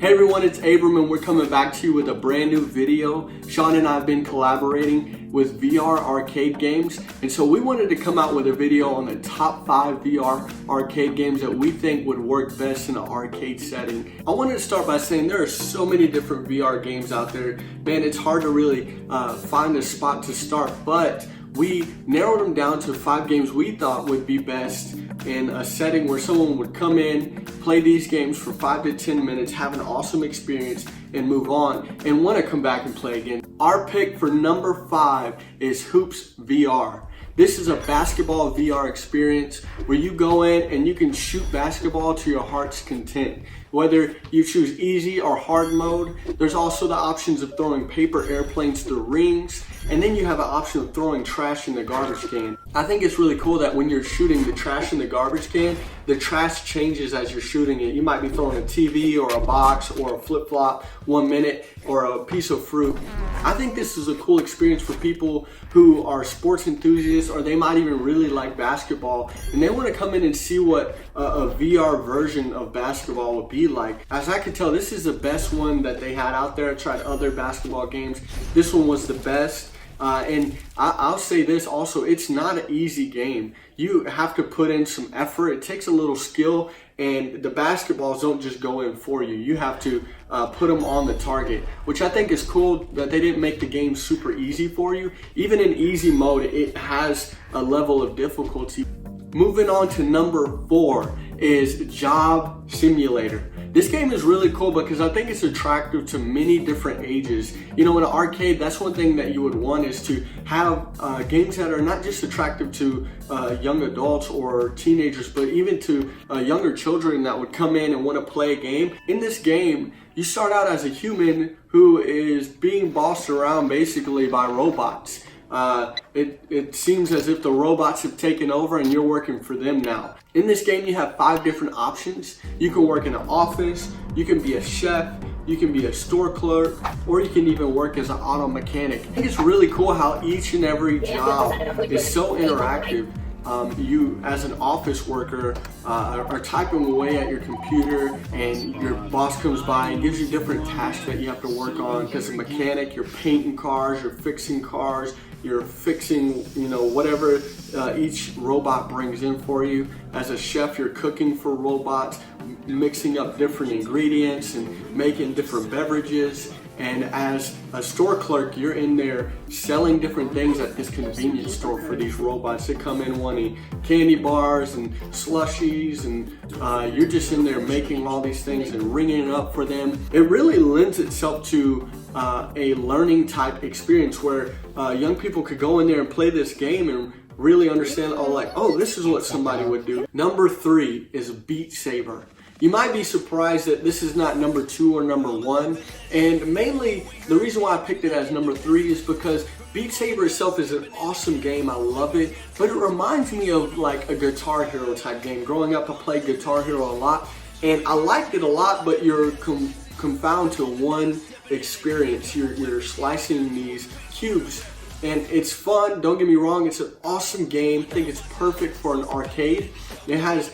Hey everyone, it's Abarum and we're coming back to you with a brand new video. Sean and I have been collaborating with VR arcade games, and so we wanted to come out with a video on the top 5 VR arcade games that we think would work best in an arcade setting. I wanted to start by saying there are so many different VR games out there. Man, it's hard to really find a spot to start, but we narrowed them down to 5 games we thought would be best in a setting where someone would come in, play these games for 5 to 10 minutes, have an awesome experience, and move on, and want to come back and play again. Our pick for number 5 is Hoops VR. This is a basketball VR experience where you go in and you can shoot basketball to your heart's content. Whether you choose easy or hard mode, there's also the options of throwing paper airplanes through rings, and then you have an option of throwing trash in the garbage can. I think it's really cool that when you're shooting the trash in the garbage can, the trash changes as you're shooting it. You might be throwing a TV or a box or a flip-flop 1 minute or a piece of fruit. I think this is a cool experience for people who are sports enthusiasts, or they might even really like basketball and they want to come in and see what a VR version of basketball would be like. As I could tell, this is the best one that they had out there. I tried other basketball games. This one was the best. And I'll say this also, it's not an easy game. You have to put in some effort. It takes a little skill, and the basketballs don't just go in for you. You have to put them on the target, which I think is cool that they didn't make the game super easy for you. Even in easy mode, it has a level of difficulty. Moving on to number 4 is Job Simulator. This game is really cool because I think it's attractive to many different ages. You know, in an arcade, that's one thing that you would want, is to have games that are not just attractive to young adults or teenagers, but even to younger children that would come in and want to play a game. In this game, you start out as a human who is being bossed around basically by robots. It seems as if the robots have taken over and you're working for them now. In this game, you have 5 different options. You can work in an office, you can be a chef, you can be a store clerk, or you can even work as an auto mechanic. I think it's really cool how each and every job is so interactive. You, as an office worker, are typing away at your computer, and your boss comes by and gives you different tasks that you have to work on. As a mechanic, you're painting cars, you're fixing cars, you're fixing, whatever each robot brings in for you. As a chef, you're cooking for robots, mixing up different ingredients and making different beverages. And as a store clerk, you're in there selling different things at this convenience store for these robots that come in wanting candy bars and slushies, and you're just in there making all these things and ringing it up for them. It really lends itself to a learning type experience where young people could go in there and play this game and really understand, oh, this is what somebody would do. Number 3 is Beat Saber. You might be surprised that this is not number 2 or number 1, and mainly the reason why I picked it as number 3 is because Beat Saber itself is an awesome game. I love it, but it reminds me of like a Guitar Hero type game. Growing up, I played Guitar Hero a lot, and I liked it a lot, but you're confined to one experience. You're slicing these cubes, and it's fun, don't get me wrong, it's an awesome game. I think it's perfect for an arcade. It has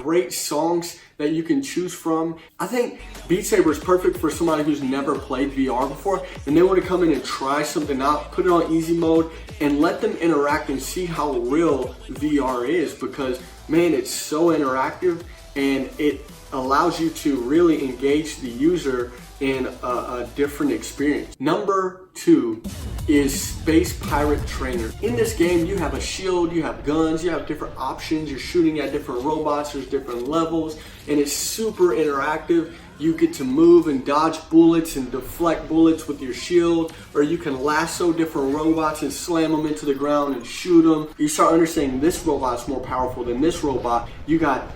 great songs that you can choose from. I think Beat Saber is perfect for somebody who's never played VR before and they want to come in and try something out, put it on easy mode, and let them interact and see how real VR is, because man, it's so interactive and it allows you to really engage the user in a different experience. Number 2 is Space Pirate Trainer. In this game, you have a shield, you have guns, you have different options, you're shooting at different robots, there's different levels, and it's super interactive. You get to move and dodge bullets and deflect bullets with your shield, or you can lasso different robots and slam them into the ground and shoot them. You start understanding this robot's more powerful than this robot. You got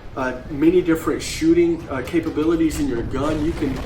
many different shooting capabilities in your gun. You can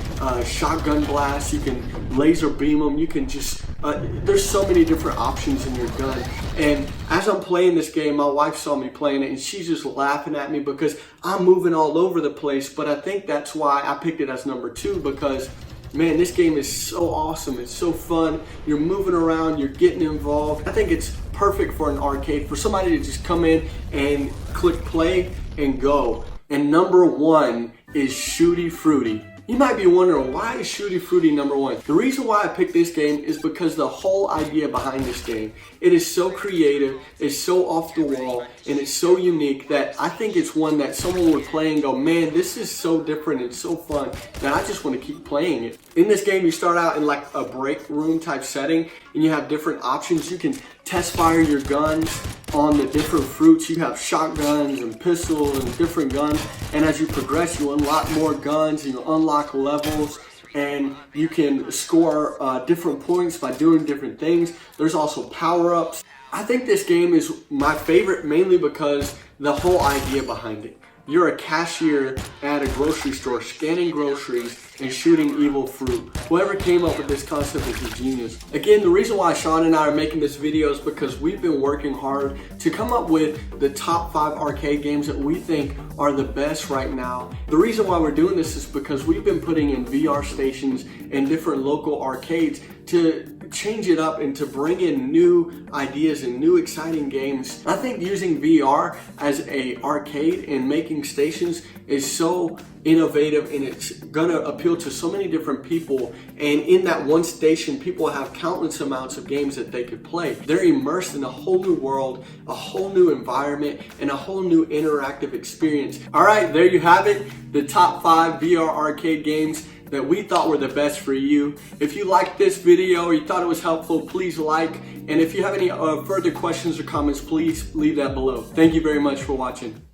shotgun blast, you can laser beam them, you can just, there's so many different options in your gun. And as I'm playing this game, my wife saw me playing it and she's just laughing at me because I'm moving all over the place. But I think that's why I picked it as number 2, because man, this game is so awesome. It's so fun. You're moving around, you're getting involved. I think it's perfect for an arcade, for somebody to just come in and click play and go. And number 1 is Shootie Fruity. You might be wondering, why is Shootie Fruity number one? The reason why I picked this game is because the whole idea behind this game, it is so creative, it's so off the wall, and it's so unique that I think it's one that someone would play and go, man, this is so different and so fun that I just want to keep playing it. In this game, you start out in like a break room type setting, and you have different options. You can test fire your guns on the different fruits. You have shotguns and pistols and different guns, and as you progress, you unlock more guns and you unlock levels, and you can score different points by doing different things. There's also power-ups. I think this game is my favorite mainly because the whole idea behind it. You're a cashier at a grocery store scanning groceries and shooting evil fruit. Whoever came up with this concept is a genius. Again, the reason why Sean and I are making this video is because we've been working hard to come up with the top 5 arcade games that we think are the best right now. The reason why we're doing this is because we've been putting in VR stations in different local arcades to change it up and to bring in new ideas and new exciting games. I think using VR as a arcade and making stations is so innovative, and it's gonna appeal to so many different people, and in that one station people have countless amounts of games that they could play. They're immersed in a whole new world, a whole new environment, and a whole new interactive experience. Alright, there you have it, the top 5 VR arcade games that we thought were the best for you. If you liked this video or you thought it was helpful, please like, and if you have any further questions or comments, please leave that below. Thank you very much for watching.